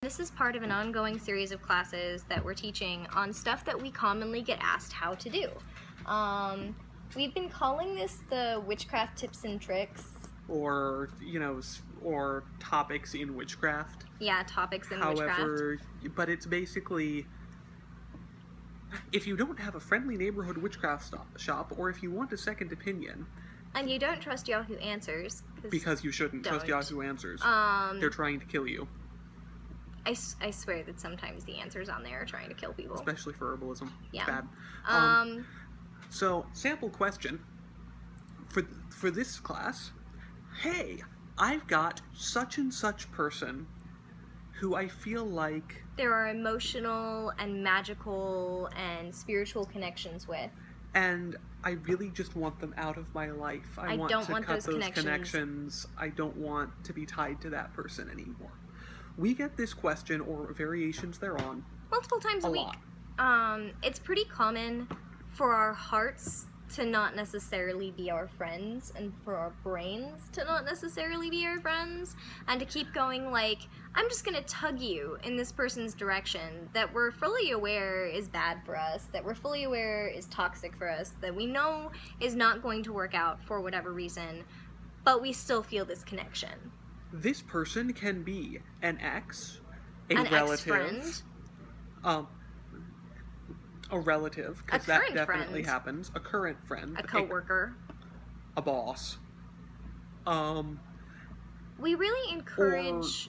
This is part of an ongoing series of classes that we're teaching on stuff that we commonly get asked how to do. We've been calling this the witchcraft tips and tricks. Or, or topics in witchcraft. Yeah, topics in witchcraft. However, but it's basically, if you don't have a friendly neighborhood witchcraft shop, or if you want a second opinion, and you don't trust Yahoo Answers, because you shouldn't trust Yahoo Answers. They're trying to kill you. I swear that sometimes the answers on there are trying to kill people. Especially for herbalism. Yeah. It's bad. So, sample question for this class. Hey, I've got such and such person who I feel like there are emotional and magical and spiritual connections with. And I really just want them out of my life. I want to cut those connections. I don't want to be tied to that person anymore. We get this question, or variations thereon, multiple times a week. It's pretty common for our hearts to not necessarily be our friends, and for our brains to not necessarily be our friends, and to keep going like, I'm just gonna tug you in this person's direction that we're fully aware is bad for us, that we're fully aware is toxic for us, that we know is not going to work out for whatever reason, but we still feel this connection. This person can be an ex, an relative, ex-friend, a relative, because that definitely happens, a current friend, a coworker, a boss. We really encourage...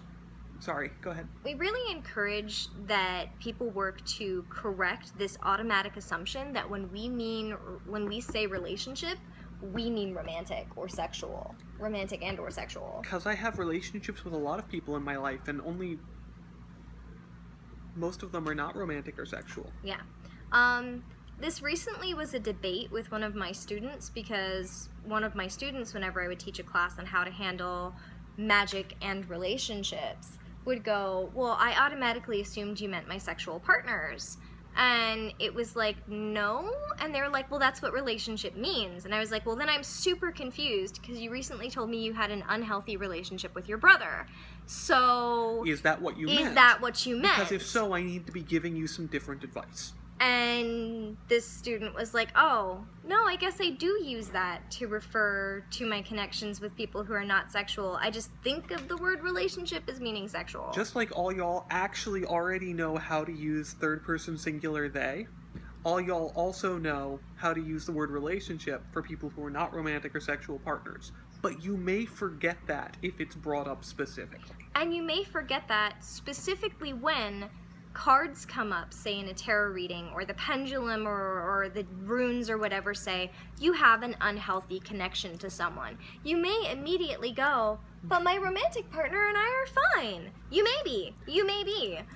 Sorry, go ahead. We really encourage that people work to correct this automatic assumption that when we say relationship, we mean romantic or sexual. Romantic and or sexual. Because I have relationships with a lot of people in my life, and only most of them are not romantic or sexual. Yeah. This recently was a debate with one of my students, because one of my students, whenever I would teach a class on how to handle magic and relationships, would go, well, I automatically assumed you meant my sexual partners. And it was like, no. And they were like, well, that's what relationship means. And I was like, well, then I'm super confused, because you recently told me you had an unhealthy relationship with your brother. So... Is that what you meant? Is that what you meant? Because if so, I need to be giving you some different advice. And this student was like, oh, no, I guess I do use that to refer to my connections with people who are not sexual. I just think of the word relationship as meaning sexual. Just like all y'all actually already know how to use third-person singular they, all y'all also know how to use the word relationship for people who are not romantic or sexual partners. But you may forget that if it's brought up specifically. And you may forget that specifically when cards come up, say in a tarot reading, or the pendulum or the runes or whatever say, you have an unhealthy connection to someone. You may immediately go, but my romantic partner and I are fine. You may be.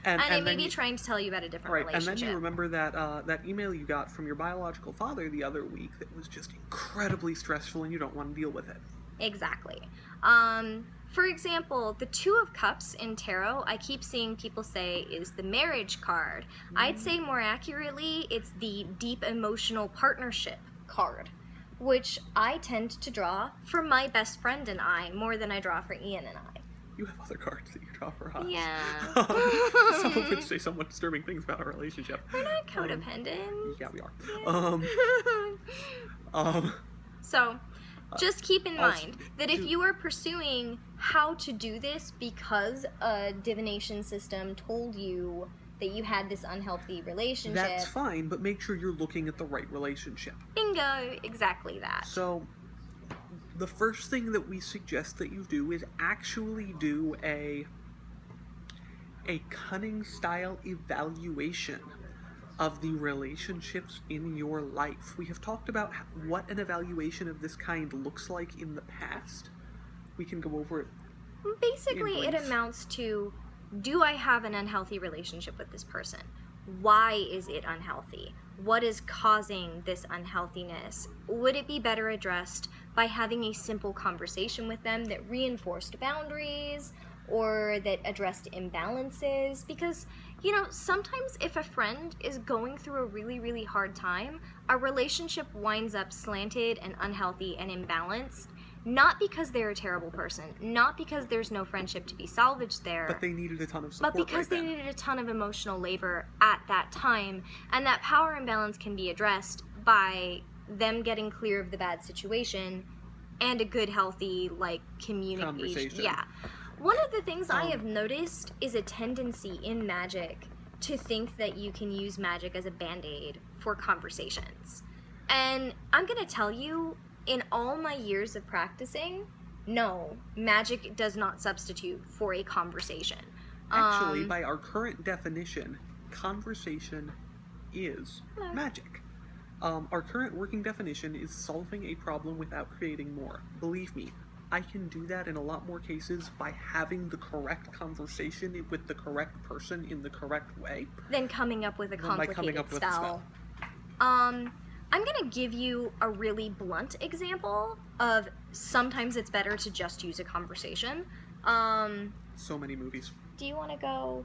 And I may be trying to tell you about a different relationship. And then you remember that email you got from your biological father the other week that was just incredibly stressful and you don't want to deal with it. Exactly. For example, the Two of Cups in tarot, I keep seeing people say is the marriage card. I'd say more accurately, it's the deep emotional partnership card, which I tend to draw for my best friend and I more than I draw for Ian and I. You have other cards that you draw for us. Yeah. Some of which say somewhat disturbing things about our relationship. We're not codependent. Yeah, we are. Yeah. So... just keep in mind that if you are pursuing how to do this because a divination system told you that you had this unhealthy relationship... that's fine, but make sure you're looking at the right relationship. Bingo! Exactly that. So, the first thing that we suggest that you do is actually do a cunning style evaluation of the relationships in your life. We have talked about what an evaluation of this kind looks like in the past. We can go over it. Basically, it amounts to, do I have an unhealthy relationship with this person? Why is it unhealthy? What is causing this unhealthiness? Would it be better addressed by having a simple conversation with them that reinforced boundaries or that addressed imbalances? Because, you know, sometimes if a friend is going through a really, really hard time, a relationship winds up slanted and unhealthy and imbalanced. Not because they're a terrible person, not because there's no friendship to be salvaged there. But they needed a ton of support. But because they needed a ton of emotional labor at that time. And that power imbalance can be addressed by them getting clear of the bad situation and a good, healthy, like, communication. Yeah. One of the things I have noticed is a tendency in magic to think that you can use magic as a band-aid for conversations. And I'm going to tell you, in all my years of practicing, no, magic does not substitute for a conversation. Actually, by our current definition, conversation is magic. Our current working definition is solving a problem without creating more. Believe me, I can do that in a lot more cases by having the correct conversation with the correct person in the correct way. Than coming up with a complicated spell. I'm going to give you a really blunt example of sometimes it's better to just use a conversation. So many movies. Do you want to go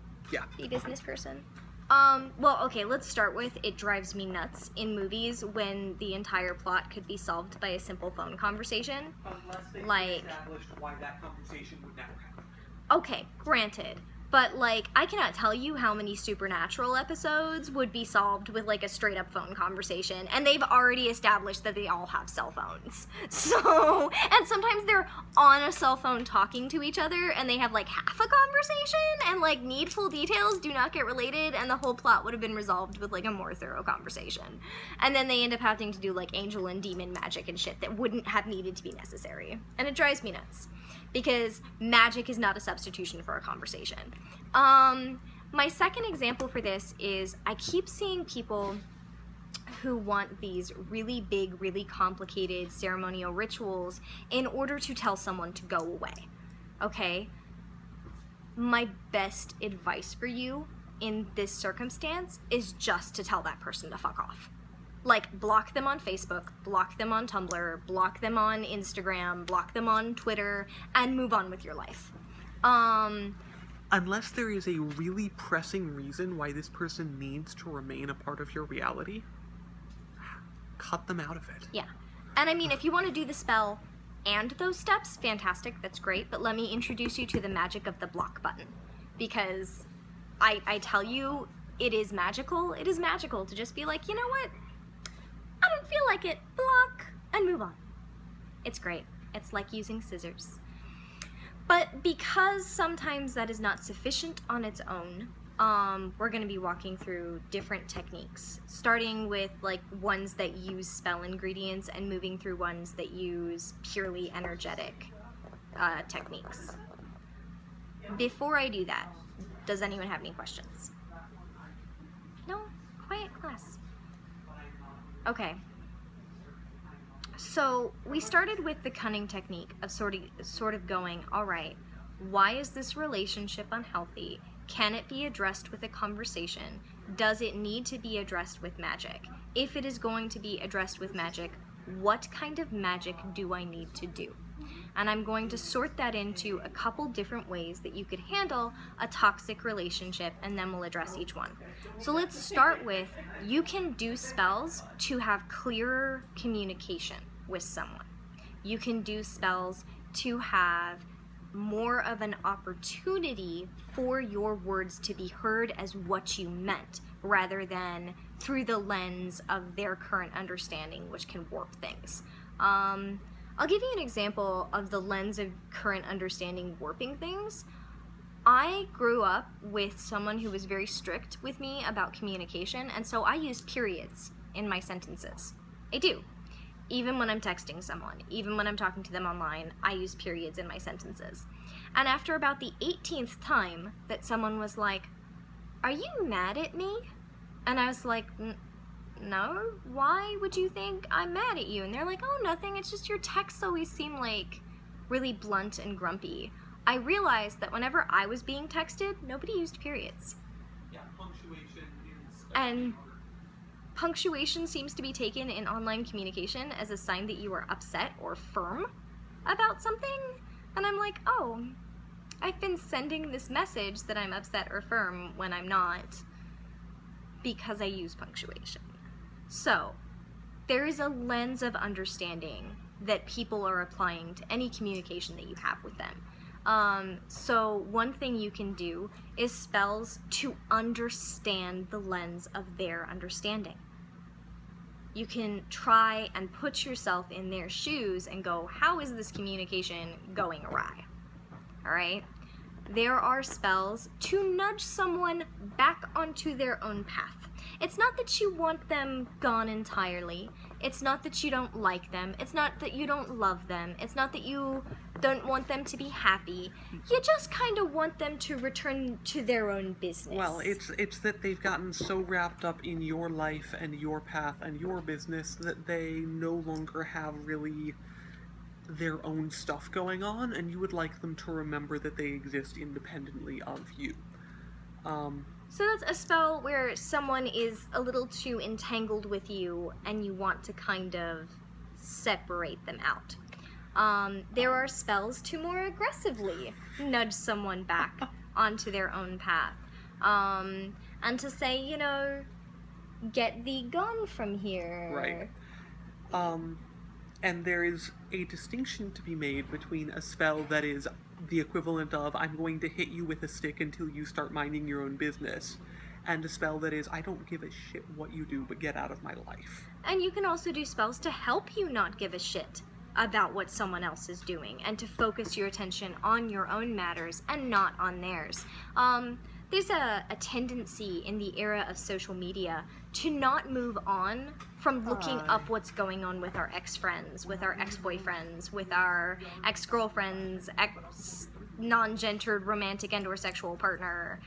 be business person? Well, okay, let's start with it drives me nuts in movies when the entire plot could be solved by a simple phone conversation. Unless they established why that conversation would never happen. Okay, granted. But, like, I cannot tell you how many Supernatural episodes would be solved with, like, a straight-up phone conversation. And they've already established that they all have cell phones. So, and sometimes they're on a cell phone talking to each other, and they have, like, half a conversation, and, like, needful details do not get related, and the whole plot would have been resolved with, like, a more thorough conversation. And then they end up having to do, like, angel and demon magic and shit that wouldn't have needed to be necessary. And it drives me nuts. Because magic is not a substitution for a conversation. My second example for this is I keep seeing people who want these really big, really complicated ceremonial rituals in order to tell someone to go away. Okay? My best advice for you in this circumstance is just to tell that person to fuck off. Like, block them on Facebook, block them on Tumblr, block them on Instagram, block them on Twitter, and move on with your life. Unless there is a really pressing reason why this person needs to remain a part of your reality, cut them out of it. Yeah. And I mean, if you want to do the spell and those steps, fantastic, that's great, but let me introduce you to the magic of the block button. Because I tell you, it is magical to just be like, you know what? I don't feel like it. Block and move on. It's great. It's like using scissors. But because sometimes that is not sufficient on its own, we're going to be walking through different techniques, starting with like ones that use spell ingredients and moving through ones that use purely energetic techniques. Before I do that, does anyone have any questions? No? Quiet class. Okay, so we started with the cunning technique of sort of going, all right, why is this relationship unhealthy? Can it be addressed with a conversation? Does it need to be addressed with magic? If it is going to be addressed with magic, what kind of magic do I need to do? And I'm going to sort that into a couple different ways that you could handle a toxic relationship, and then we'll address each one. So let's start with, you can do spells to have clearer communication with someone. You can do spells to have more of an opportunity for your words to be heard as what you meant, rather than through the lens of their current understanding, which can warp things. I'll give you an example of the lens of current understanding warping things. I grew up with someone who was very strict with me about communication, and so I use periods in my sentences. I do. Even when I'm texting someone, even when I'm talking to them online, I use periods in my sentences. And after about the 18th time that someone was like, "Are you mad at me?" And I was like, no, why would you think I'm mad at you? And they're like, oh, nothing, it's just your texts always seem like really blunt and grumpy. I realized that whenever I was being texted, nobody used periods. Yeah, punctuation is... And punctuation seems to be taken in online communication as a sign that you are upset or firm about something. And I'm like, oh, I've been sending this message that I'm upset or firm when I'm not because I use punctuation. So, there is a lens of understanding that people are applying to any communication that you have with them. So one thing you can do is spells to understand the lens of their understanding. You can try and put yourself in their shoes and go, how is this communication going awry? All right? There are spells to nudge someone back onto their own path. It's not that you want them gone entirely. It's not that you don't like them. It's not that you don't love them. It's not that you don't want them to be happy. You just kind of want them to return to their own business. Well, it's that they've gotten so wrapped up in your life and your path and your business that they no longer have really their own stuff going on, and you would like them to remember that they exist independently of you. So that's a spell where someone is a little too entangled with you and you want to kind of separate them out. There are spells to more aggressively nudge someone back onto their own path. And to say, you know, get thee gone from here. Right. And there is a distinction to be made between a spell that is the equivalent of, I'm going to hit you with a stick until you start minding your own business, and a spell that is, I don't give a shit what you do, but get out of my life. And you can also do spells to help you not give a shit about what someone else is doing, and to focus your attention on your own matters and not on theirs. There's a tendency in the era of social media to not move on from looking up what's going on with our ex-friends, with our ex-boyfriends, with our ex-girlfriends, non-gendered romantic and or sexual partner,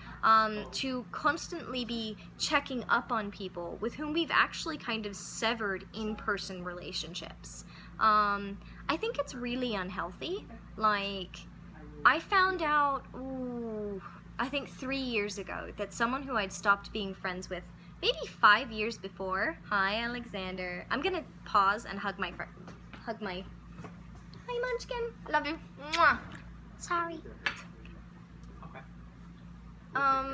to constantly be checking up on people with whom we've actually kind of severed in-person relationships. I think it's really unhealthy. Like, I found out, I think 3 years ago, that someone who I'd stopped being friends with maybe 5 years before. Hi, Alexander. I'm gonna pause and hug my friend. Hi, Munchkin. Love you. Mwah. Sorry. What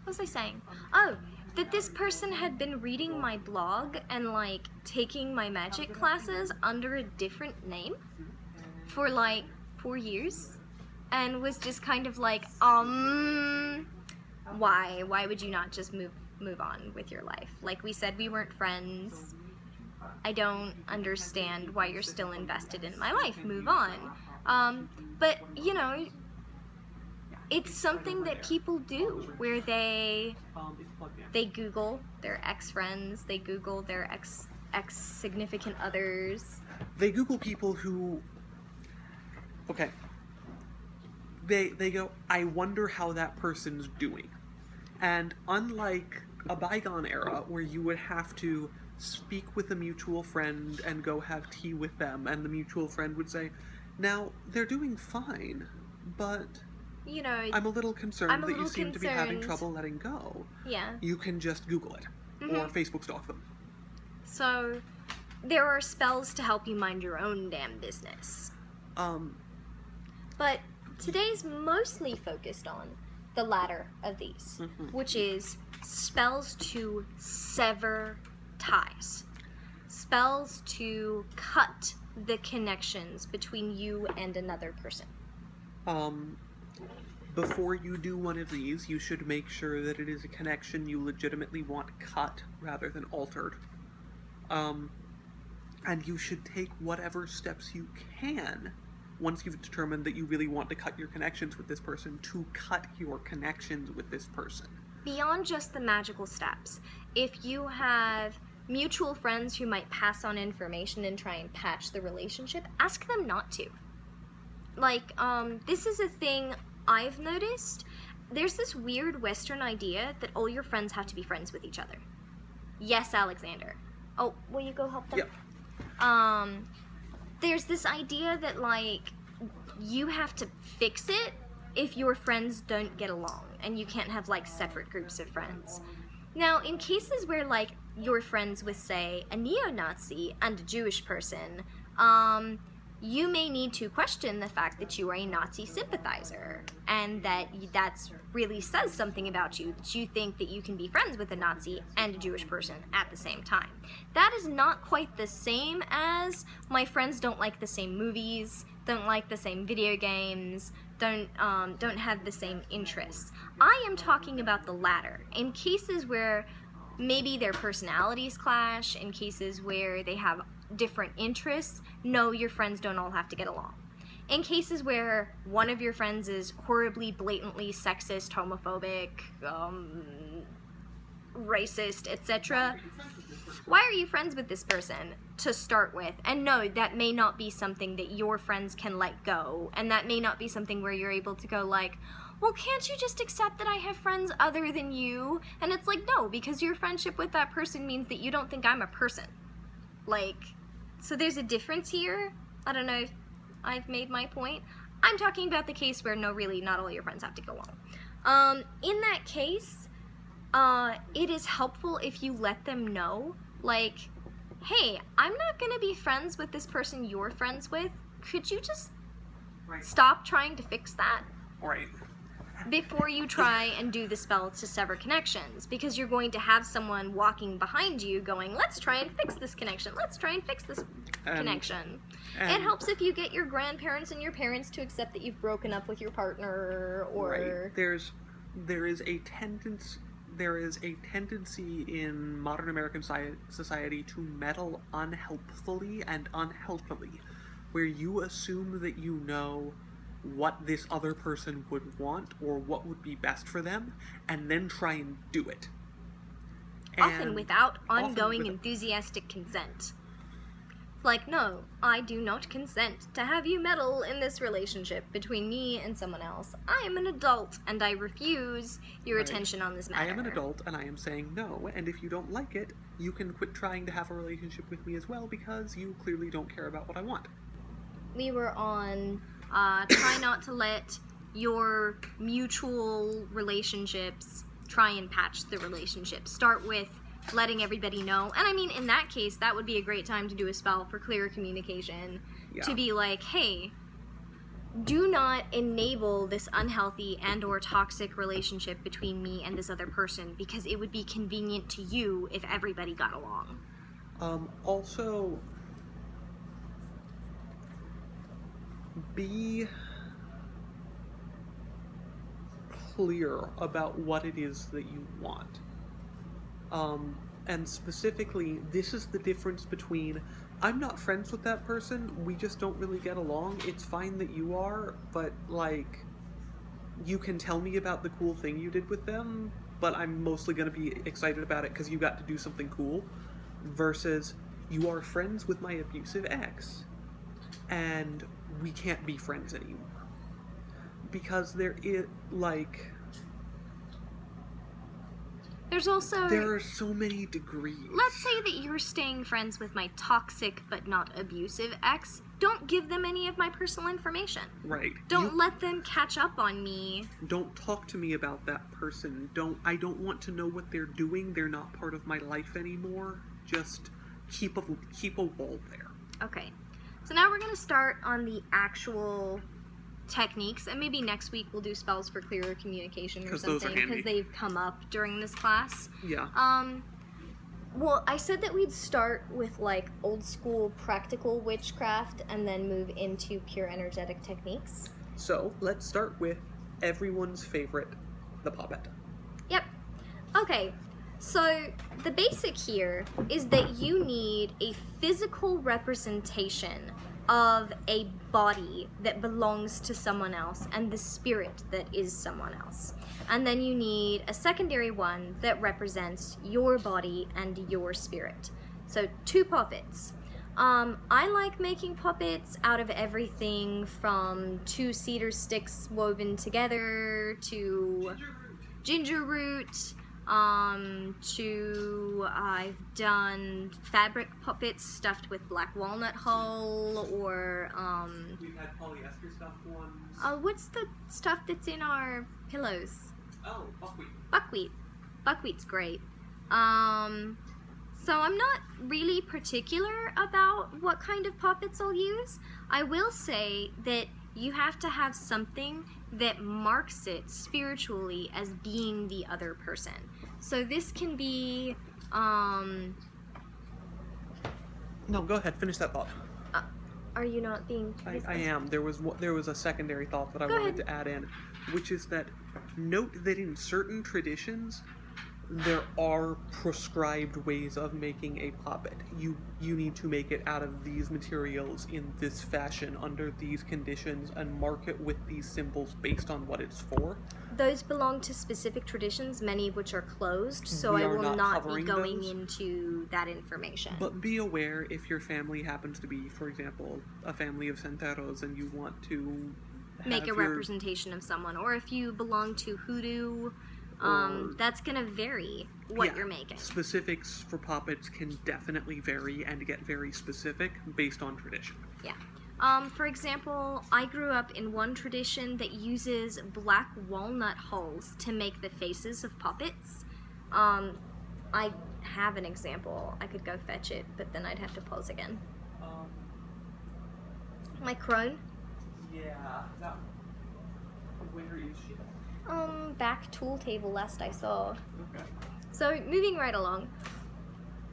was I saying? Oh, that this person had been reading my blog and, like, taking my magic classes under a different name for, like, 4 years. And was just kind of like, why? Why would you not just move on with your life? Like we said, we weren't friends. I don't understand why you're still invested in my life. Move on. But, you know, it's something that people do, where they Google their ex-friends, they Google their ex-significant others. They Google people who... Okay. They go, I wonder how that person's doing. And unlike a bygone era where you would have to speak with a mutual friend and go have tea with them, and the mutual friend would say, now, they're doing fine, but, you know, I'm a little concerned that you seem to be having trouble letting go. Yeah. You can just Google it, or Facebook stalk them. So, there are spells to help you mind your own damn business. But today's mostly focused on the latter of these, which is spells to sever ties. Spells to cut the connections between you and another person. Before you do one of these, you should make sure that it is a connection you legitimately want cut rather than altered. And you should take whatever steps you can once you've determined that you really want to cut your connections with this person, to cut your connections with this person. Beyond just the magical steps, if you have mutual friends who might pass on information and try and patch the relationship, ask them not to. Like, this is a thing I've noticed, there's this weird Western idea that all your friends have to be friends with each other. Yes, Alexander. Oh, will you go help them? Yeah. There's this idea that, like, you have to fix it if your friends don't get along, and you can't have, like, separate groups of friends. Now, in cases where, like, you're friends with, say, a neo-Nazi and a Jewish person, you may need to question the fact that you are a Nazi sympathizer, and that really says something about you, that you think that you can be friends with a Nazi and a Jewish person at the same time. That is not quite the same as my friends don't like the same movies, don't like the same video games, don't have the same interests. I am talking about the latter. In cases where maybe their personalities clash, in cases where they have different interests, no, your friends don't all have to get along. In cases where one of your friends is horribly, blatantly sexist, homophobic, racist, etc., why are you friends with this person to start with? And no, that may not be something that your friends can let go, and that may not be something where you're able to go like, well, can't you just accept that I have friends other than you? And it's like, no, because your friendship with that person means that you don't think I'm a person. Like, so there's a difference here. I don't know if I've made my point. I'm talking about the case where no, really, not all your friends have to go along. In that case, it is helpful if you let them know, like, hey, I'm not gonna be friends with this person you're friends with. Could you just stop trying to fix that? Right. Before you try and do the spell to sever connections, because you're going to have someone walking behind you going, let's try and fix this connection, let's try and fix this connection. It helps if you get your grandparents and your parents to accept that you've broken up with your partner, or... Right. There is a tendency in modern American society to meddle unhelpfully and unhealthily, where you assume that you know what this other person would want or what would be best for them, and then try and do it. Often without ongoing enthusiastic consent. Like, no, I do not consent to have you meddle in this relationship between me and someone else. I am an adult, and I refuse your attention on this matter. I am an adult, and I am saying no, and if you don't like it, you can quit trying to have a relationship with me as well, because you clearly don't care about what I want. We were on try not to let your mutual relationships try and patch the relationship. Start with letting everybody know. And I mean, in that case, that would be a great time to do a spell for clearer communication. Yeah. To be like, hey, do not enable this unhealthy and or toxic relationship between me and this other person, because it would be convenient to you if everybody got along. Also, be clear about what it is that you want. And specifically, this is the difference between, I'm not friends with that person, we just don't really get along, it's fine that you are, but, like, you can tell me about the cool thing you did with them, but I'm mostly going to be excited about it because you got to do something cool, versus, you are friends with my abusive ex, and we can't be friends anymore. Because there is, like... There's also... There are so many degrees. Let's say that you're staying friends with my toxic but not abusive ex. Don't give them any of my personal information. Right. Don't let them catch up on me. Don't talk to me about that person. I don't want to know what they're doing. They're not part of my life anymore. Just keep a wall there. Okay. So now we're going to start on the actual techniques, and maybe next week we'll do spells for clearer communication or something, because they've come up during this class. Yeah. Well, I said that we'd start with, like, old school practical witchcraft and then move into pure energetic techniques. So, let's start with everyone's favorite, the puppet. Yep. Okay. So, the basic here is that you need a physical representation of a body that belongs to someone else and the spirit that is someone else. And then you need a secondary one that represents your body and your spirit. So 2 puppets. I like making puppets out of everything from 2 cedar sticks woven together to ginger root, to I've done fabric puppets stuffed with black walnut hull, or We've had polyester stuffed ones. what's the stuff that's in our pillows? Oh, buckwheat. Buckwheat. Buckwheat's great. So I'm not really particular about what kind of puppets I'll use. I will say that you have to have something that marks it spiritually as being the other person. So this can be, No, go ahead. Finish that thought. are you not being... I am. There was a secondary thought that I wanted to add in, which is that note that in certain traditions, there are prescribed ways of making a puppet. You need to make it out of these materials in this fashion under these conditions and mark it with these symbols based on what it's for. Those belong to specific traditions, many of which are closed, so We I are will not not be covering going those. into that information. But be aware if your family happens to be, for example, a family of Santeros and you want to Make a have representation of someone, or if you belong to hoodoo, that's gonna vary what Yeah, you're making. Specifics for puppets can definitely vary and get very specific based on tradition. Yeah. For example, I grew up in one tradition that uses black walnut hulls to make the faces of puppets. I have an example. I could go fetch it, but then I'd have to pause again. My crone? Yeah. Where is she? Back tool table last I saw. Okay. So, moving right along,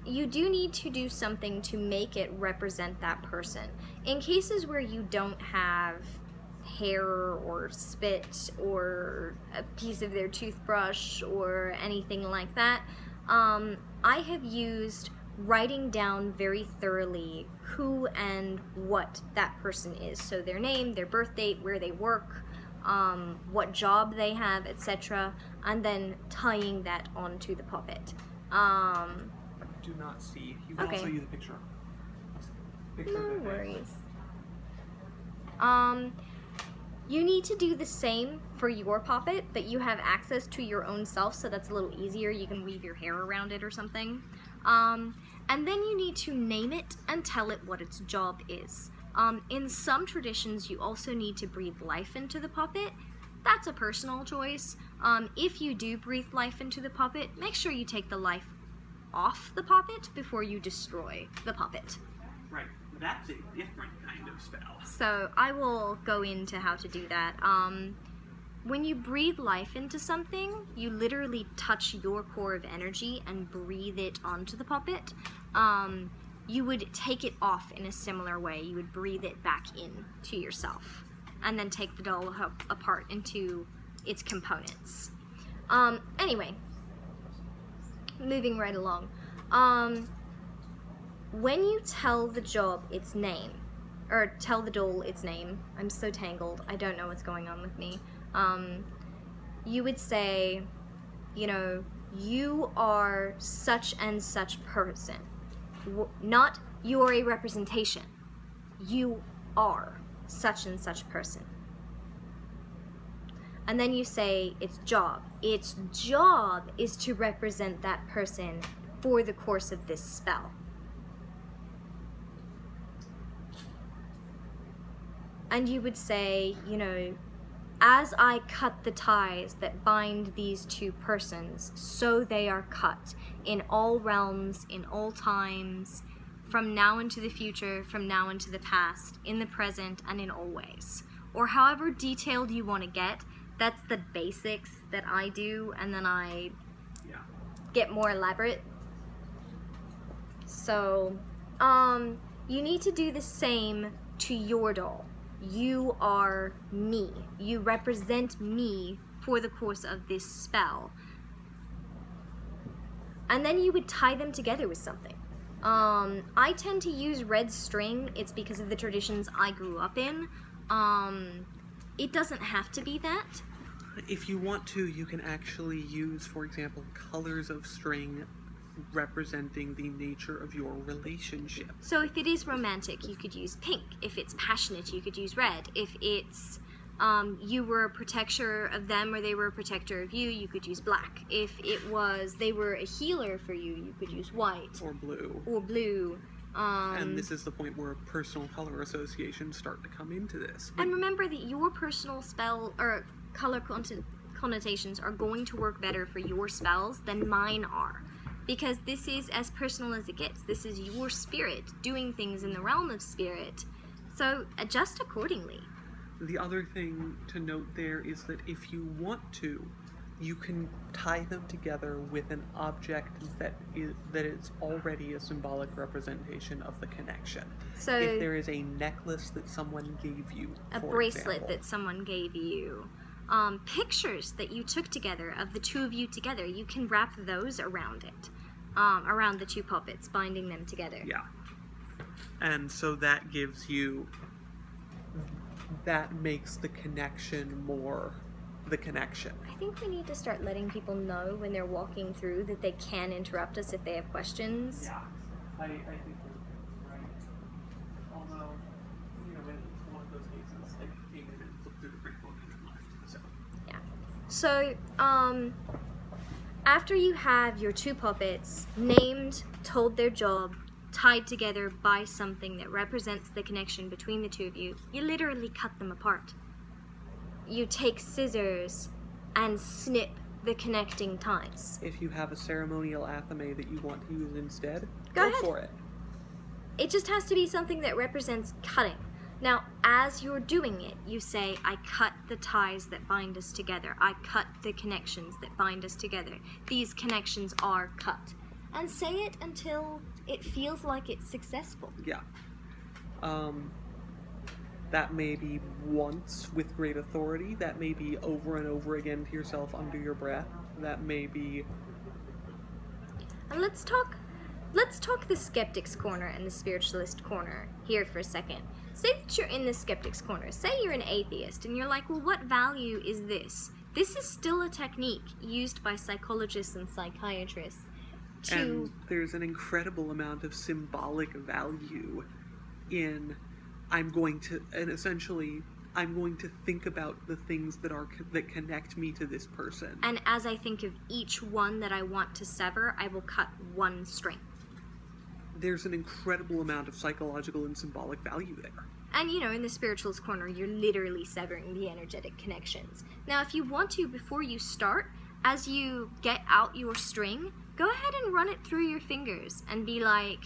you do need to do something to make it represent that person. In cases where you don't have hair or spit or a piece of their toothbrush or anything like that, I have used writing down very thoroughly who and what that person is. So their name, their birth date, where they work, what job they have, etc., and then tying that onto the puppet. Do not see. You can Okay. also use a picture. No worries. You need to do the same for your puppet, but you have access to your own self, so that's a little easier. You can weave your hair around it or something. And then you need to name it and tell it what its job is. In some traditions, you also need to breathe life into the puppet. That's a personal choice. If you do breathe life into the puppet, make sure you take the life off the puppet before you destroy the puppet. Right. That's a different kind of spell. So I will go into how to do that. When you breathe life into something, you literally touch your core of energy and breathe it onto the puppet. You would take it off in a similar way. You would breathe it back in to yourself and then take the doll apart into its components. Anyway, moving right along. When you tell the job its name, or tell the doll its name, I'm so tangled, I don't know what's going on with me. You would say, you know, you are such and such person. Not you are a representation. You are such and such person. And then you say its job. Its job is to represent that person for the course of this spell. And you would say, you know, as I cut the ties that bind these two persons, so they are cut in all realms, in all times, from now into the future, from now into the past, in the present, and in all ways. Or however detailed you want to get, that's the basics that I do, and then I get more elaborate. So, you need to do the same to your doll. You are me. You represent me for the course of this spell. And then you would tie them together with something. I tend to use red string. It's because of the traditions I grew up in. It doesn't have to be that. If you want to, you can actually use, for example, colors of string representing the nature of your relationship. So if it is romantic, you could use pink. If it's passionate, you could use red. If it's you were a protector of them or they were a protector of you, you could use black. If it was they were a healer for you, you could use white. Or blue. Or blue. And this is the point where personal color associations start to come into this. And remember that your personal spell or color connotations are going to work better for your spells than mine are. Because this is as personal as it gets. This is your spirit doing things in the realm of spirit. So adjust accordingly. The other thing to note there is that if you want to, you can tie them together with an object that is already a symbolic representation of the connection. So if there is a necklace that someone gave you, a bracelet that someone gave you, pictures that you took together of the two of you together, you can wrap those around it, around the two puppets, binding them together. Yeah. And so that gives you, that makes the connection more the connection. I think we need to start letting people know when they're walking through that they can interrupt us if they have questions. Yeah, I think that's right. Although, you know, it's one of those cases, like, you came in and flipped through the brick book and then left, so. Yeah. So, after you have your two puppets named, told their job, tied together by something that represents the connection between the two of you, you literally cut them apart. You take scissors and snip the connecting ties. If you have a ceremonial athame that you want to use instead, Go ahead. for it. It just has to be something that represents cutting. Now, as you're doing it, you say, I cut the ties that bind us together. I cut the connections that bind us together. These connections are cut. And say it until it feels like it's successful. Yeah. That may be once with great authority. That may be over and over again to yourself under your breath. That may be... And let's talk the skeptic's corner and the spiritualist corner here for a second. Say that you're in the skeptic's corner. Say you're an atheist and you're like, well, what value is this? This is still a technique used by psychologists and psychiatrists to... And there's an incredible amount of symbolic value in... I'm going to think about the things that connect me to this person. And as I think of each one that I want to sever, I will cut one string. There's an incredible amount of psychological and symbolic value there. And, you know, in the spiritualist corner, you're literally severing the energetic connections. Now, if you want to, before you start, as you get out your string, go ahead and run it through your fingers and be like,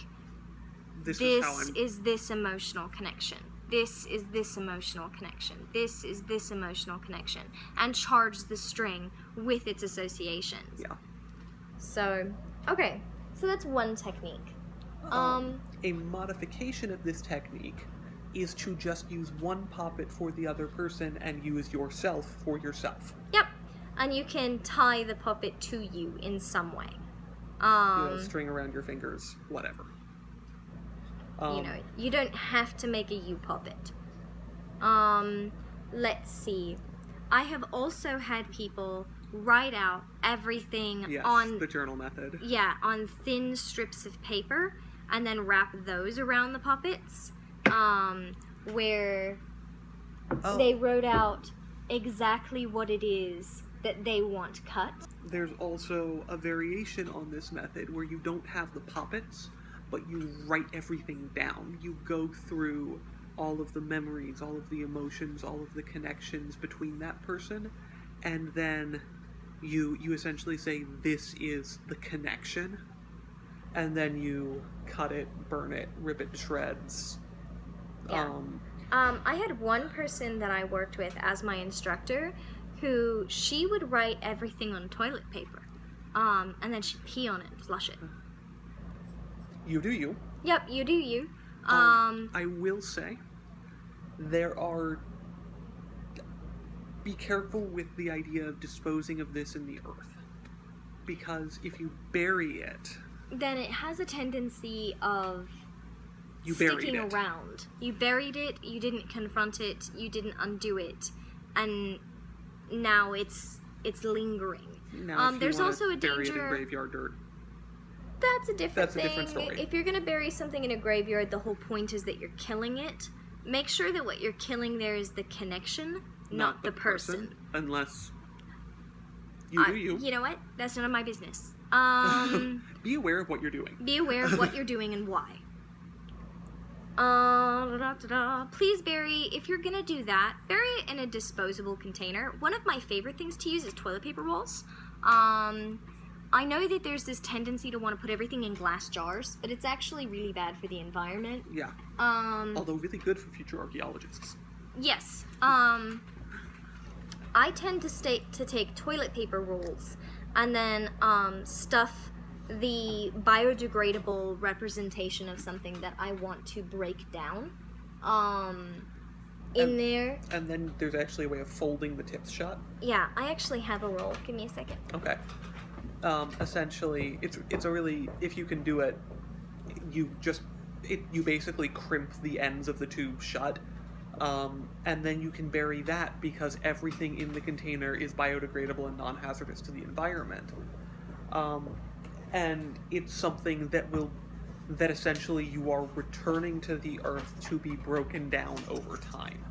this is this emotional connection. This is this emotional connection. This is this emotional connection. And charge the string with its associations. Yeah. So, okay. So that's one technique. A modification of this technique is to just use one puppet for the other person and use yourself for yourself. Yep. And you can tie the puppet to you in some way. String around your fingers, whatever. You know, you don't have to make a you puppet. Let's see. I have also had people write out everything on the journal method. Yeah, on thin strips of paper and then wrap those around the puppets. Where they wrote out exactly what it is that they want cut. There's also a variation on this method where you don't have the puppets, but you write everything down. You go through all of the memories, all of the emotions, all of the connections between that person, and then you essentially say, this is the connection, and then you cut it, burn it, rip it to shreds. Yeah. I had one person that I worked with as my instructor who she would write everything on toilet paper, and then she'd pee on it and flush it. You do you. Yep, you do you. I will say, be careful with the idea of disposing of this in the earth. Because if you bury it... Then it has a tendency of you sticking around. You buried it, you didn't confront it, you didn't undo it, and now it's lingering. Now, if there's you also a bury danger... it in graveyard dirt. That's a different That's a thing. different story. If you're going to bury something in a graveyard, the whole point is that you're killing it. Make sure that what you're killing there is the connection, not the person. Unless you do you. You know what? That's none of my business. Be aware of what you're doing. Be aware of what you're doing and why. Please bury, if you're gonna do that, bury it in a disposable container. One of my favorite things to use is toilet paper rolls. I know that there's this tendency to want to put everything in glass jars, but it's actually really bad for the environment. Yeah. Although really good for future archaeologists. Yes. I tend to take toilet paper rolls and then stuff the biodegradable representation of something that I want to break down in there. And then there's actually a way of folding the tips shut. Yeah, I actually have a roll. Give me a second. Okay. Essentially, it's a really, if you can do it, you basically crimp the ends of the tube shut, and then you can bury that because everything in the container is biodegradable and non-hazardous to the environment. And it's something that essentially you are returning to the earth to be broken down over time.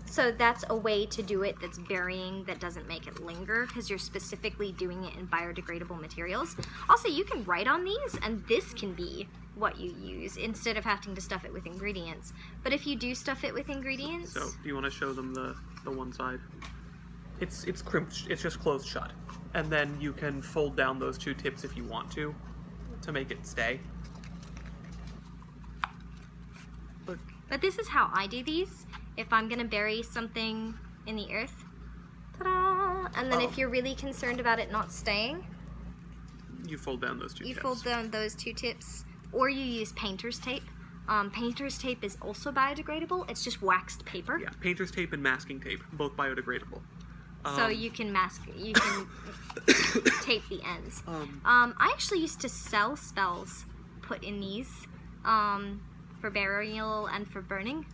So that's a way to do it that's burying, that doesn't make it linger, because you're specifically doing it in biodegradable materials. Also, you can write on these, and this can be what you use, instead of having to stuff it with ingredients. But if you do stuff it with ingredients... So, do you want to show them the one side? It's crimped, it's just closed shut. And then you can fold down those two tips if you want to make it stay. But this is how I do these. If I'm gonna bury something in the earth, ta-da! And then if you're really concerned about it not staying, you fold down those two tips. You fold down those two tips, or you use painter's tape. Painter's tape is also biodegradable. It's just waxed paper. Yeah, painter's tape and masking tape, both biodegradable. So you can tape the ends. I actually used to sell spells put in these for burial and for burning.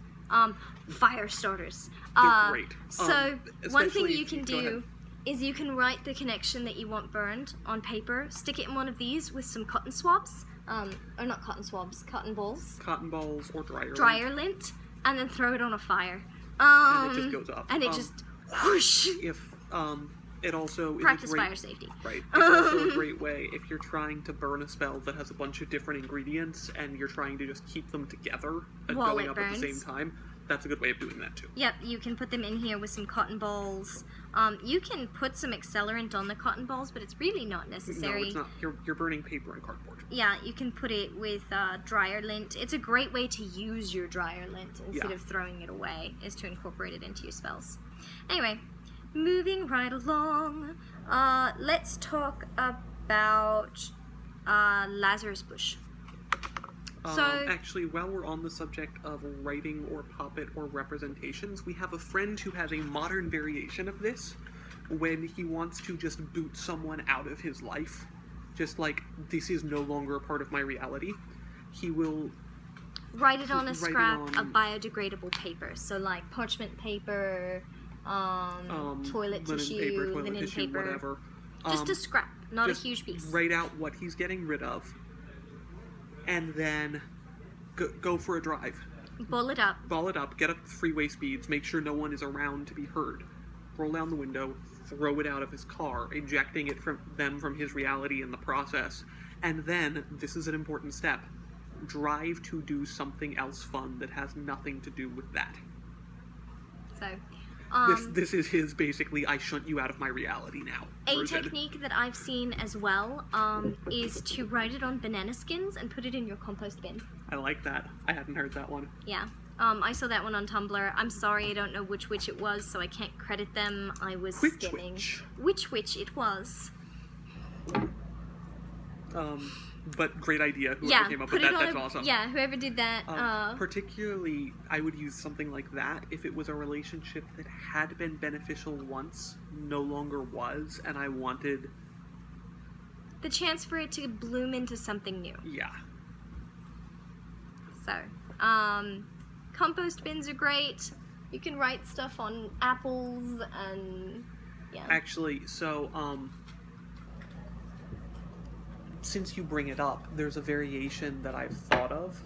Fire starters. They're great. So one thing you can do is you can write the connection that you want burned on paper, stick it in one of these with some cotton swabs, or not cotton swabs, cotton balls. Cotton balls or dryer lint, and then throw it on a fire. And it just goes up. And it just whoosh. If it also practice is a great, fire safety. Right. It's also a great way if you're trying to burn a spell that has a bunch of different ingredients and you're trying to just keep them together and while going up at the same time. That's a good way of doing that too. Yep, you can put them in here with some cotton balls. You can put some accelerant on the cotton balls, but it's really not necessary. No, it's not. You're burning paper and cardboard. Yeah, you can put it with dryer lint. It's a great way to use your dryer lint instead of throwing it away, is to incorporate it into your spells. Anyway, moving right along, let's talk about Lazarus bush. So, actually, while we're on the subject of writing or puppet or representations, we have a friend who has a modern variation of this when he wants to just boot someone out of his life. Just like, this is no longer a part of my reality. He will write it on a scrap of biodegradable paper. So like parchment paper, toilet tissue, linen paper, whatever. Just a scrap, not a huge piece. Write out what he's getting rid of. And then go for a drive. Ball it up. Ball it up, get up to freeway speeds, make sure no one is around to be heard. Roll down the window, throw it out of his car, ejecting it from his reality in the process. And then, this is an important step, drive to do something else fun that has nothing to do with that. So, this is his, basically, I shunt you out of my reality now. A technique that I've seen as well is to write it on banana skins and put it in your compost bin. I like that. I hadn't heard that one. Yeah. I saw that one on Tumblr. I'm sorry, I don't know which witch it was, so I can't credit them. I was skimming. Which witch it was. But great idea, whoever came up with that, that's awesome. Yeah, whoever did that. Particularly, I would use something like that if it was a relationship that had been beneficial once, no longer was, and I wanted... the chance for it to bloom into something new. Yeah. So, compost bins are great. You can write stuff on apples and... yeah. Actually, so, since you bring it up, there's a variation that I've thought of,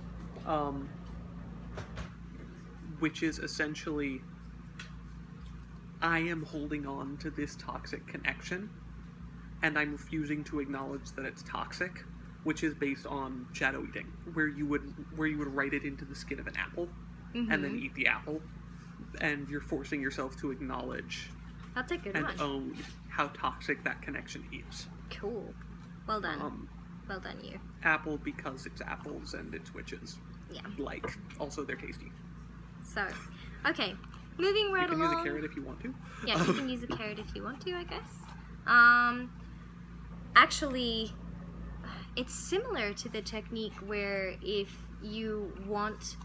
which is essentially, I am holding on to this toxic connection, and I'm refusing to acknowledge that it's toxic, which is based on shadow eating, where you would write it into the skin of an apple, and then eat the apple, and you're forcing yourself to acknowledge That's a good and one. own how toxic that connection is. Cool. Well done. Well done, you. Apple because it's apples and it's witches. Yeah. Like, also they're tasty. So, okay. Moving right You can along. use a carrot if you want to. Yeah, you can use a carrot if you want to, I guess. Actually, it's similar to the technique where if you want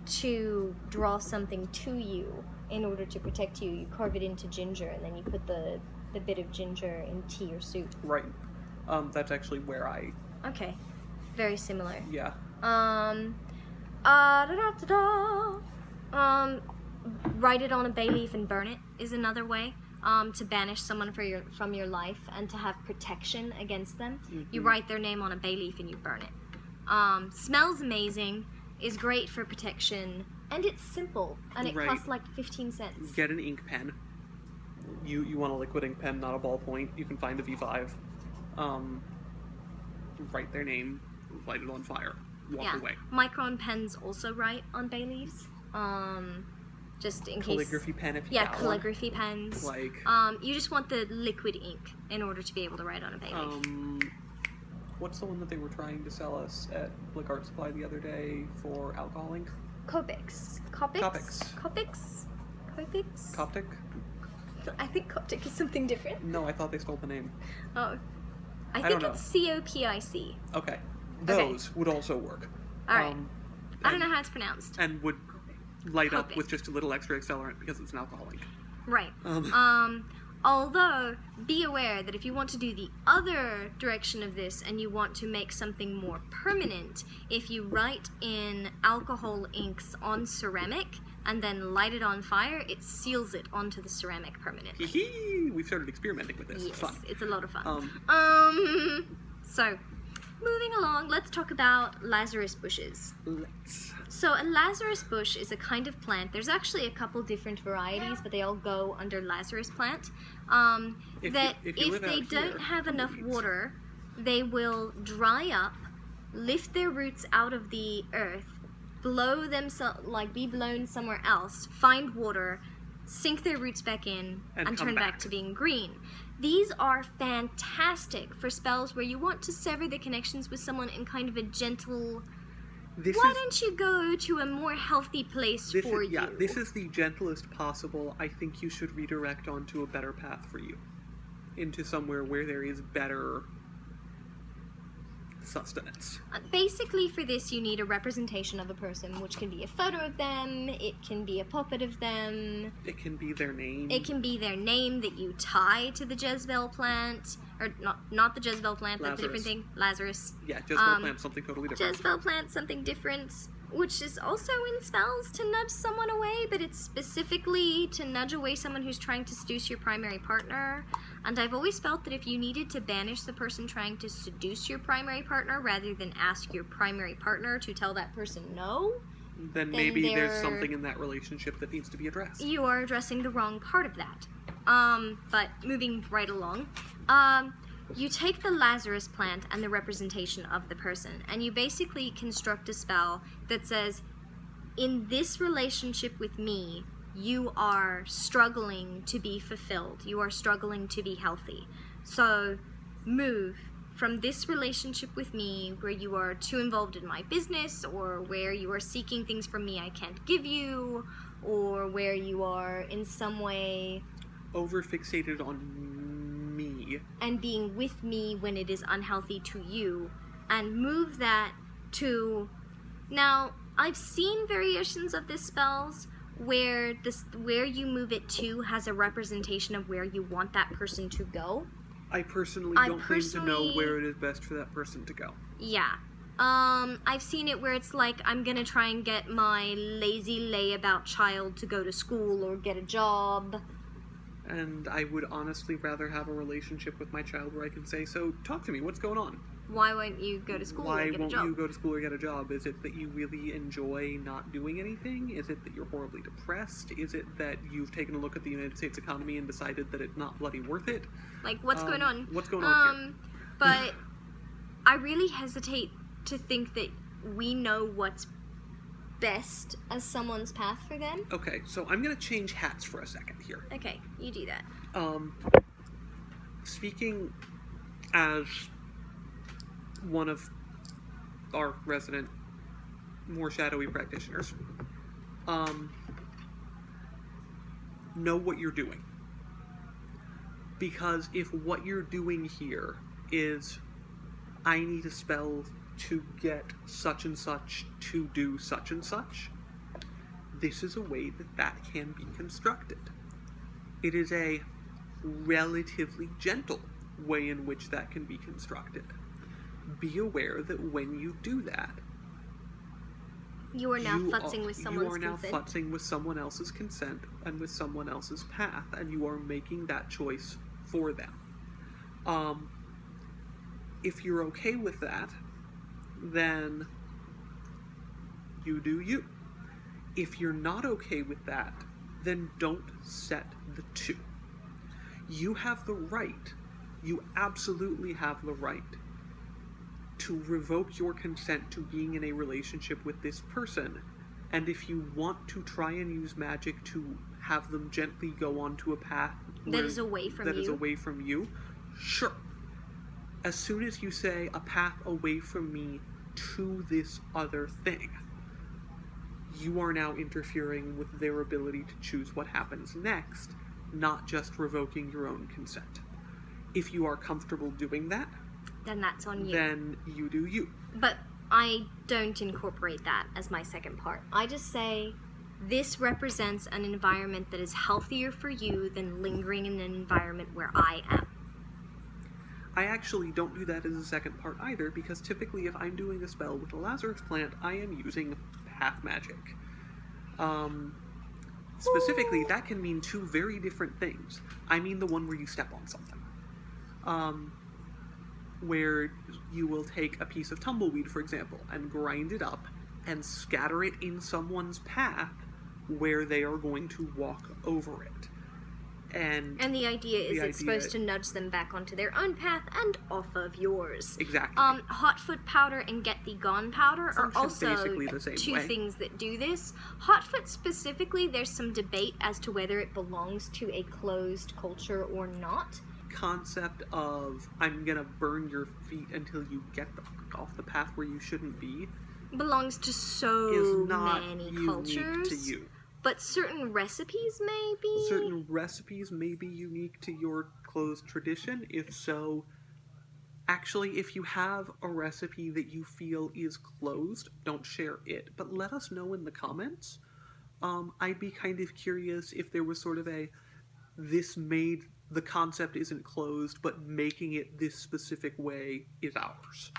to draw something to you in order to protect you, you carve it into ginger and then you put the bit of ginger in tea or soup. Right. That's actually where I... Okay. Very similar. Yeah. Write it on a bay leaf and burn it is another way to banish someone from your life and to have protection against them. You write their name on a bay leaf and you burn it. Smells amazing, is great for protection, and it's simple, and it costs like 15 cents. Get an ink pen. You want a liquid ink pen, not a ballpoint. You can find a V5. Write their name, light it on fire, walk away. Micron pens also write on bay leaves. Just in calligraphy case. pen if you Yeah, got calligraphy pens. Like. You just want the liquid ink in order to be able to write on a bay leaf. What's the one that they were trying to sell us at Blick Art Supply the other day for alcohol ink? Copics. Coptic? I think Coptic is something different. No, I thought they stole the name. Oh. I think it's COPIC. Okay. Those would also work. Alright. I don't know how it's pronounced. And would light up with just a little extra accelerant because it's an alcohol ink. Right. Although, be aware that if you want to do the other direction of this and you want to make something more permanent, if you write in alcohol inks on ceramic and then light it on fire, it seals it onto the ceramic permanently. Hee-hee! We've started experimenting with this. Yes, It's fun. it's a lot of fun. So, moving along, let's talk about Lazarus bushes. Let's. So a Lazarus bush is a kind of plant. There's actually a couple different varieties, but they all go under Lazarus plant. If they don't have enough water, they will dry up, lift their roots out of the earth, blow be blown somewhere else, find water, sink their roots back in, and turn back to being green. These are fantastic for spells where you want to sever the connections with someone in kind of a gentle... Why don't you go to a more healthy place for you? Yeah, this is the gentlest possible. I think you should redirect onto a better path for you. Into somewhere where there is better sustenance. Basically for this you need a representation of a person, which can be a photo of them, it can be a puppet of them. It can be their name. It can be their name that you tie to the Jezebel plant. Or not the Jezebel plant, that's a different thing. Lazarus. Yeah, Jezebel plant, something totally different. Jezebel plant, something different, which is also in spells to nudge someone away, but it's specifically to nudge away someone who's trying to seduce your primary partner. And I've always felt that if you needed to banish the person trying to seduce your primary partner rather than ask your primary partner to tell that person no, then maybe there's something in that relationship that needs to be addressed. You are addressing the wrong part of that. But moving right along, you take the Lazarus plant and the representation of the person, and you basically construct a spell that says, in this relationship with me, you are struggling to be fulfilled. You are struggling to be healthy. So move from this relationship with me where you are too involved in my business, or where you are seeking things from me I can't give you, or where you are in some way over-fixated on me. And being with me when it is unhealthy to you. And move that to... Now, I've seen variations of this spells where you move it to has a representation of where you want that person to go. I personally don't claim to know where it is best for that person to go. Yeah. I've seen it where it's like, I'm gonna try and get my lazy layabout child to go to school or get a job. And I would honestly rather have a relationship with my child where I can say, so talk to me, what's going on? Why won't you go to school Why or get a won't job? you go to school or get a job? Is it that you really enjoy not doing anything? Is it that you're horribly depressed? Is it that you've taken a look at the United States economy and decided that it's not bloody worth it? Like, what's going on? What's going on here? But I really hesitate to think that we know what's best as someone's path for them. Okay, so I'm gonna change hats for a second here. Okay, you do that. Speaking as one of our resident, more shadowy practitioners, know what you're doing. Because if what you're doing here is, I need a spell to get such and such to do such and such, this is a way that that can be constructed. It is a relatively gentle way in which that can be constructed. Be aware that when you do that, You are now futzing with someone's consent. You are now futzing with someone else's consent and with someone else's path, and you are making that choice for them. If you're okay with that, then you do you. If you're not okay with that, then don't set the two. You have the right, you absolutely have the right to revoke your consent to being in a relationship with this person, and if you want to try and use magic to have them gently go onto a path that is away from you, sure. As soon as you say a path away from me to this other thing, you are now interfering with their ability to choose what happens next, not just revoking your own consent. If you are comfortable doing that, then that's on you. Then you do you. But I don't incorporate that as my second part. I just say, this represents an environment that is healthier for you than lingering in an environment where I am. I actually don't do that as a second part either, because typically if I'm doing a spell with a Lazarus plant, I am using path magic. Specifically, that can mean two very different things. I mean the one where you step on something. Where you will take a piece of tumbleweed, for example, and grind it up and scatter it in someone's path where they are going to walk over it. And the idea is it's supposed to nudge them back onto their own path and off of yours. Exactly. Hotfoot powder and Get Thee Gone powder are also basically the same two things that do this. Hotfoot specifically, there's some debate as to whether it belongs to a closed culture or not. Concept of I'm gonna burn your feet until you get the fuck off the path where you shouldn't be belongs to so is not many unique cultures to you. But certain recipes may be. Certain recipes may be unique to your closed tradition. If so, actually, if you have a recipe that you feel is closed, don't share it. But let us know in the comments. I'd be kind of curious if there was sort of the concept isn't closed, but making it this specific way is ours.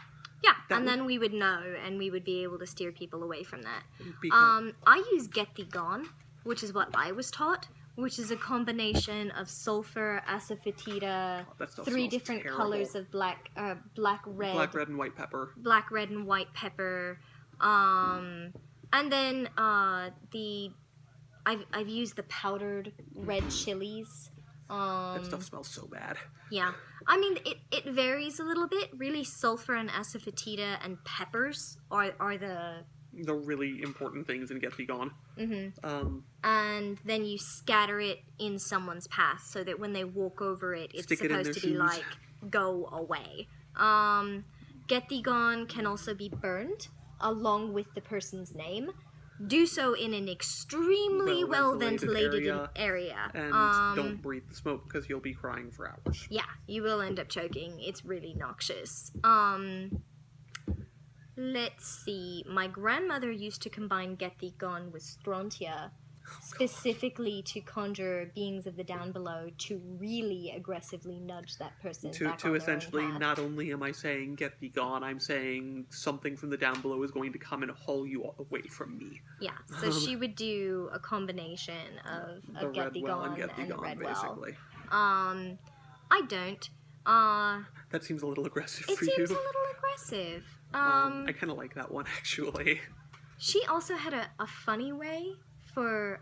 Yeah, then we would know, and we would be able to steer people away from that. Because I use Get Thee Gone, which is what I was taught, which is a combination of sulfur, asafoetida, 3 different colors of black, red, and white pepper. Black, red, and white pepper. And then I've used the powdered red chilies. That stuff smells so bad. Yeah. I mean, it varies a little bit. Really, sulfur and asafoetida and peppers are the really important things in Get Thee Gone. Mm-hmm. And then you scatter it in someone's path so that when they walk over it, it's supposed to be like, go away. Get Thee Gone can also be burned along with the person's name. Do so in an extremely well-ventilated area. And don't breathe the smoke because you'll be crying for hours. Yeah, you will end up choking. It's really noxious. Let's see. My grandmother used to combine Get Thee Gone with Strontia, specifically to conjure beings of the down below to really aggressively nudge that person back on their essentially, own path. not only am I saying Get Thee Gone, I'm saying something from the down below is going to come and haul you away from me. Yeah, so she would do a combination of Get Thee Gone and the Red Well. Basically. I don't. That seems a little aggressive It for seems you. a little aggressive. I kind of like that one, actually. She also had a funny way for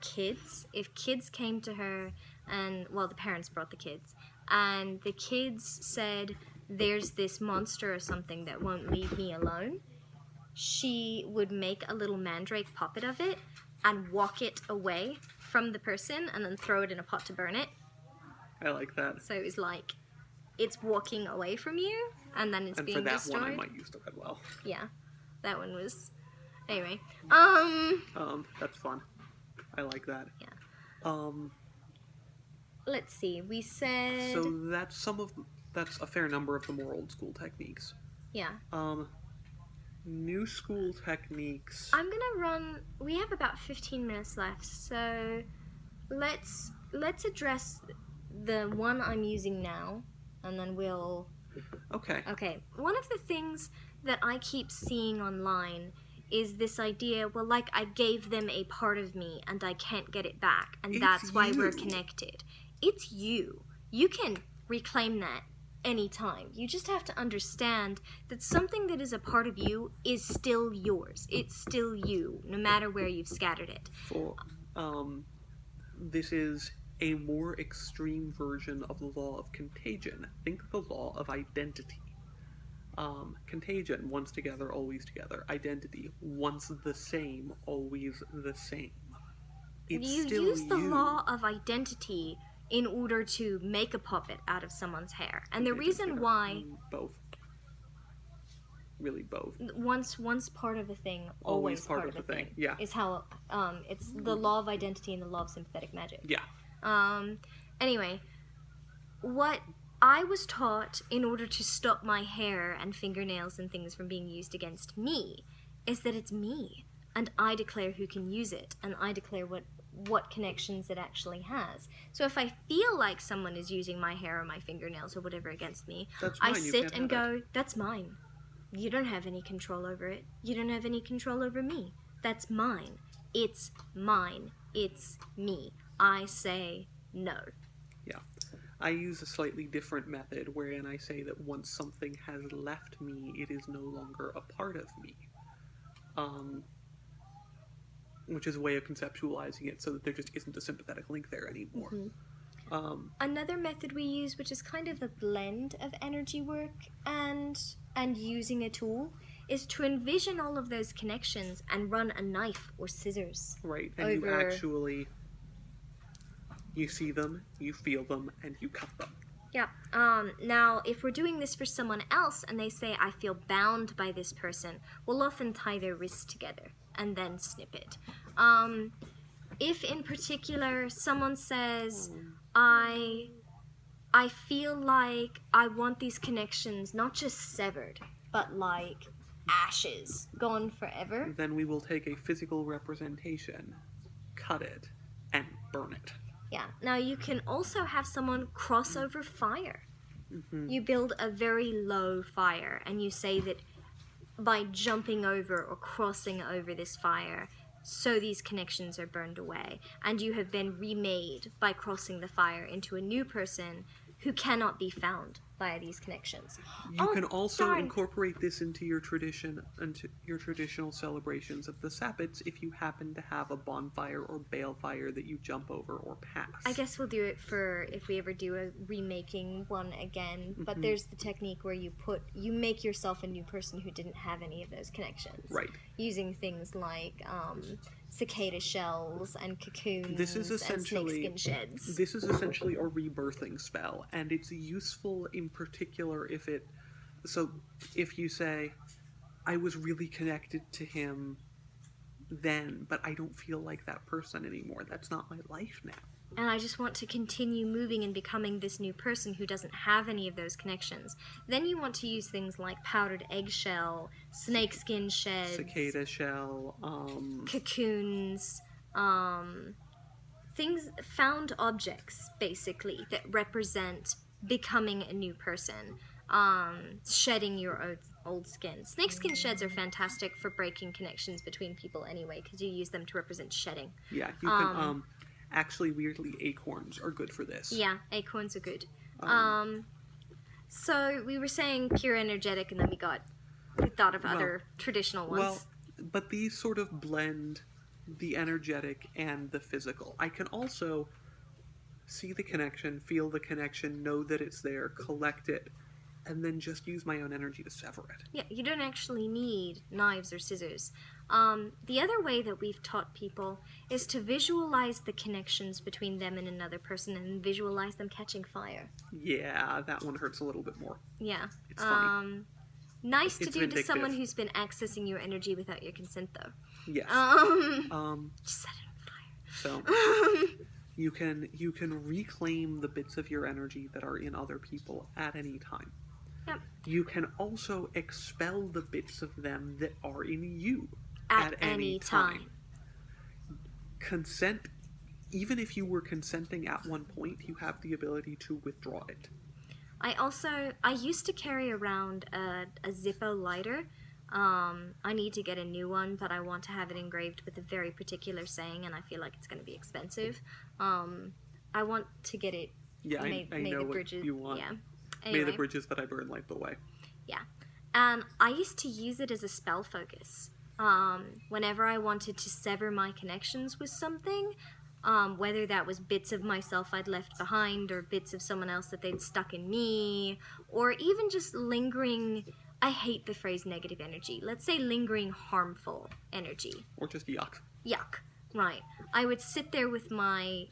kids. If kids came to her and, well, the parents brought the kids, and the kids said, "There's this monster or something that won't leave me alone," she would make a little mandrake puppet of it and walk it away from the person and then throw it in a pot to burn it. I like that. So it was like, it's walking away from you and then it's And being for that destroyed. one, I might use the red well. Yeah, that one was... Anyway, That's fun. I like that. Yeah. Let's see, we said... So that's a fair number of the more old school techniques. Yeah. New school techniques. I'm gonna run... We have about 15 minutes left, so let's address the one I'm using now, and then we'll... Okay. Okay, one of the things that I keep seeing online is this idea, well, like, I gave them a part of me and I can't get it back, and that's why we're connected. It's you. You can reclaim that anytime. You just have to understand that something that is a part of you is still yours. It's still you, no matter where you've scattered it. This is a more extreme version of the law of contagion. Think of the law of identity. Contagion, once together, always together. Identity, once the same, always the same. It's you still use the you. law of identity in order to make a puppet out of someone's hair. And the reason why... Both. Really both. Once part of a thing, always part of a thing. Yeah. Is how it's the law of identity and the law of sympathetic magic. Yeah. Anyway, what I was taught in order to stop my hair and fingernails and things from being used against me is that it's me, and I declare who can use it, and I declare what connections it actually has. So if I feel like someone is using my hair or my fingernails or whatever against me, I sit and go, that's mine. You don't have any control over it. You don't have any control over me. That's mine. It's mine. It's me. I say no. Yeah. I use a slightly different method wherein I say that once something has left me, it is no longer a part of me. Which is a way of conceptualizing it so that there just isn't a sympathetic link there anymore. Mm-hmm. Another method we use, which is kind of a blend of energy work and using a tool, is to envision all of those connections and run a knife or scissors. Right, and you see them, you feel them, and you cut them. Yeah. Now, if we're doing this for someone else and they say, I feel bound by this person, we'll often tie their wrists together and then snip it. If in particular someone says, I feel like I want these connections not just severed, but like ashes, gone forever. Then we will take a physical representation, cut it, and burn it. Yeah. Now you can also have someone cross over fire. Mm-hmm. You build a very low fire and you say that by jumping over or crossing over this fire, so these connections are burned away. And you have been remade by crossing the fire into a new person who cannot be found via these connections. You can also incorporate this into your traditional celebrations of the Sabbats if you happen to have a bonfire or balefire that you jump over or pass. I guess we'll do it for if we ever do a remaking one again, but there's the technique where you make yourself a new person who didn't have any of those connections. Right. Using things like cicada shells and cocoons and snakeskin sheds. This is essentially a rebirthing spell, and it's useful in particular if you say, I was really connected to him then, but I don't feel like that person anymore. That's not my life now. And I just want to continue moving and becoming this new person who doesn't have any of those connections. Then you want to use things like powdered eggshell, snakeskin sheds, cicada shell, cocoons, things, found objects, basically, that represent becoming a new person, shedding your old skin. Snakeskin sheds are fantastic for breaking connections between people anyway, because you use them to represent shedding. Yeah, you can, actually, weirdly, acorns are good for this. Yeah, acorns are good. So we were saying pure energetic, and then we thought of Well, other traditional ones. Well, but these sort of blend the energetic and the physical. I can also see the connection, feel the connection, know that it's there, collect it, and then just use my own energy to sever it. Yeah, you don't actually need knives or scissors. The other way that we've taught people is to visualize the connections between them and another person and visualize them catching fire. Yeah, that one hurts a little bit more. Yeah. It's funny. Nice to It's do vindictive. to someone who's been accessing your energy without your consent, though. Yes. Just set it on fire. So you can reclaim the bits of your energy that are in other people at any time. Yep. You can also expel the bits of them that are in you At any time. Consent, even if you were consenting at one point, you have the ability to withdraw it. I used to carry around a Zippo lighter. I need to get a new one, but I want to have it engraved with a very particular saying, and I feel like it's going to be expensive. I want to get it I know what bridges, you want. Yeah. May Anyway. the bridges that I burn light the way. Yeah. And I used to use it as a spell focus. Whenever I wanted to sever my connections with something, whether that was bits of myself I'd left behind or bits of someone else that they'd stuck in me, or even just lingering, I hate the phrase negative energy. Let's say lingering harmful energy. Or just yuck. Yuck. Right. I would sit there with my...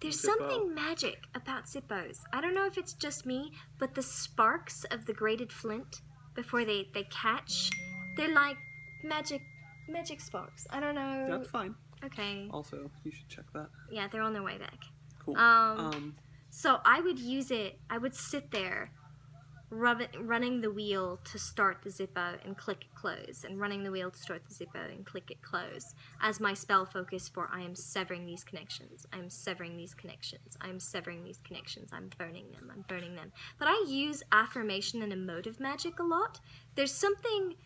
There's Zippo. something magic about Zippos. I don't know if it's just me, but the sparks of the grated flint before they catch, they're like magic sparks. I don't know. That's fine. Okay. Also, you should check that. Yeah, they're on their way back. Cool. So I would use it. I would sit there, running the wheel to start the Zippo and click it close, and running the wheel to start the Zippo and click it close as my spell focus for I am severing these connections. I am severing these connections. I am severing these connections. I'm burning them. I'm burning them. But I use affirmation and emotive magic a lot. There's something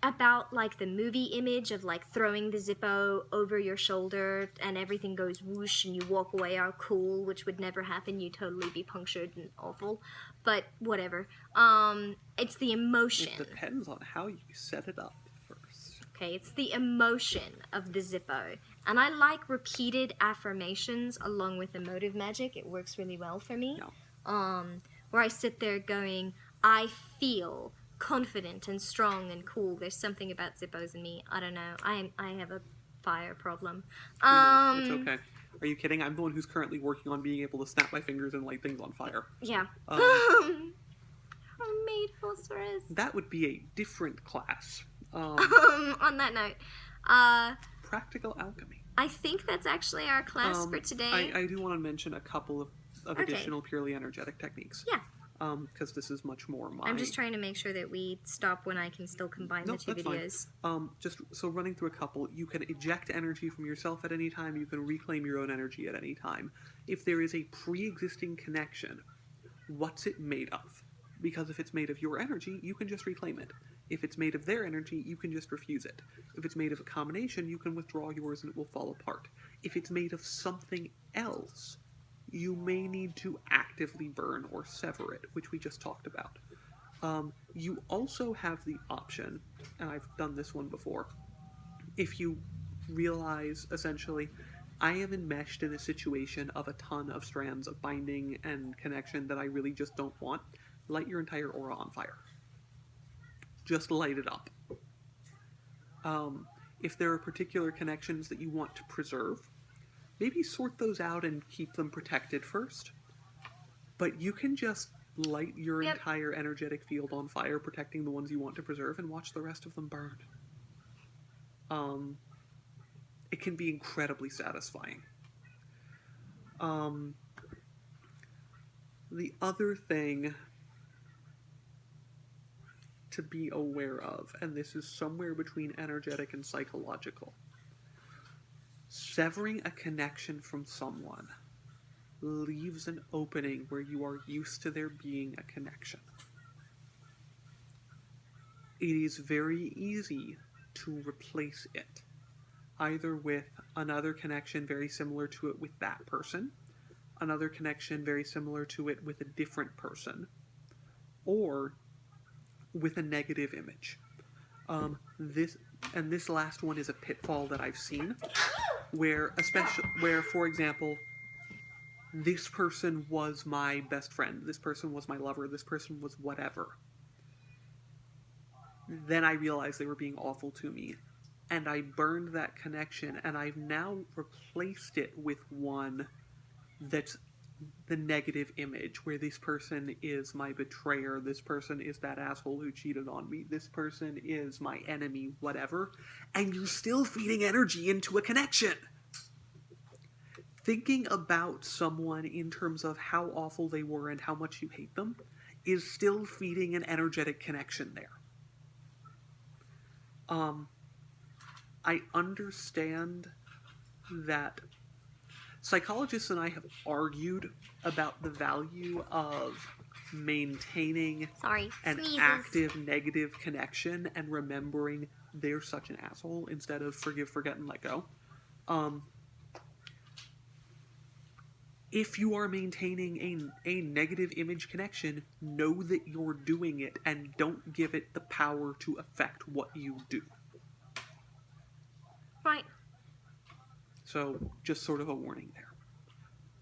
about like the movie image of like throwing the Zippo over your shoulder and everything goes whoosh and you walk away all cool, which would never happen. You'd totally be punctured and awful, but whatever. It's the emotion. It depends on how you set it up first. Okay, it's the emotion of the Zippo, and I like repeated affirmations along with emotive magic. It works really well for me. No. Where I sit there going, I feel confident and strong and cool. There's something about Zippos in me. I don't know. I have a fire problem. It's okay. Are you kidding? I'm the one who's currently working on being able to snap my fingers and light things on fire. Yeah. Homemade phosphorus. That would be a different class. On that note, Practical alchemy. I think that's actually our class for today. I do want to mention a couple of Okay. additional purely energetic techniques. Yeah. Because this is much more my... I'm just trying to make sure that we stop when I can still combine the two that's videos. Fine. Just so running through a couple, you can eject energy from yourself at any time. You can reclaim your own energy at any time. If there is a pre-existing connection, what's it made of? Because if it's made of your energy, you can just reclaim it. If it's made of their energy, you can just refuse it. If it's made of a combination, you can withdraw yours and it will fall apart. If it's made of something else, you may need to actively burn or sever it, which we just talked about. You also have the option, and I've done this one before, if you realize, essentially, I am enmeshed in a situation of a ton of strands of binding and connection that I really just don't want, light your entire aura on fire. Just light it up. If there are particular connections that you want to preserve, maybe sort those out and keep them protected first. But you can just light your entire energetic field on fire, protecting the ones you want to preserve, and watch the rest of them burn. It can be incredibly satisfying. The other thing to be aware of, and this is somewhere between energetic and psychological, severing a connection from someone leaves an opening where you are used to there being a connection. It is very easy to replace it, either with another connection very similar to it with that person, another connection very similar to it with a different person, or with a negative image. This last one is a pitfall that I've seen, where for example, this person was my best friend, this person was my lover, this person was whatever. Then I realized they were being awful to me, and I burned that connection, and I've now replaced it with one that's the negative image, where this person is my betrayer, this person is that asshole who cheated on me, this person is my enemy, whatever, and you're still feeding energy into a connection. Thinking about someone in terms of how awful they were and how much you hate them is still feeding an energetic connection there. I understand that psychologists and I have argued about the value of maintaining an active negative connection and remembering they're such an asshole instead of forgive, forget, and let go. If you are maintaining a negative image connection, know that you're doing it and don't give it the power to affect what you do. Right. So, just sort of a warning there.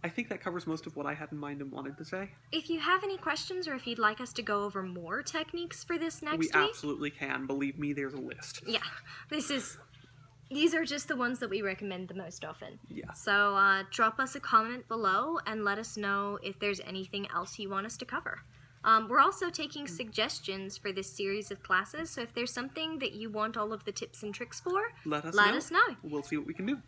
I think that covers most of what I had in mind and wanted to say. If you have any questions or if you'd like us to go over more techniques for this next week... We absolutely can. Believe me, there's a list. Yeah. These are just the ones that we recommend the most often. Yeah. So drop us a comment below and let us know if there's anything else you want us to cover. We're also taking suggestions for this series of classes, so if there's something that you want all of the tips and tricks for, let us know. We'll We'll see what we can do.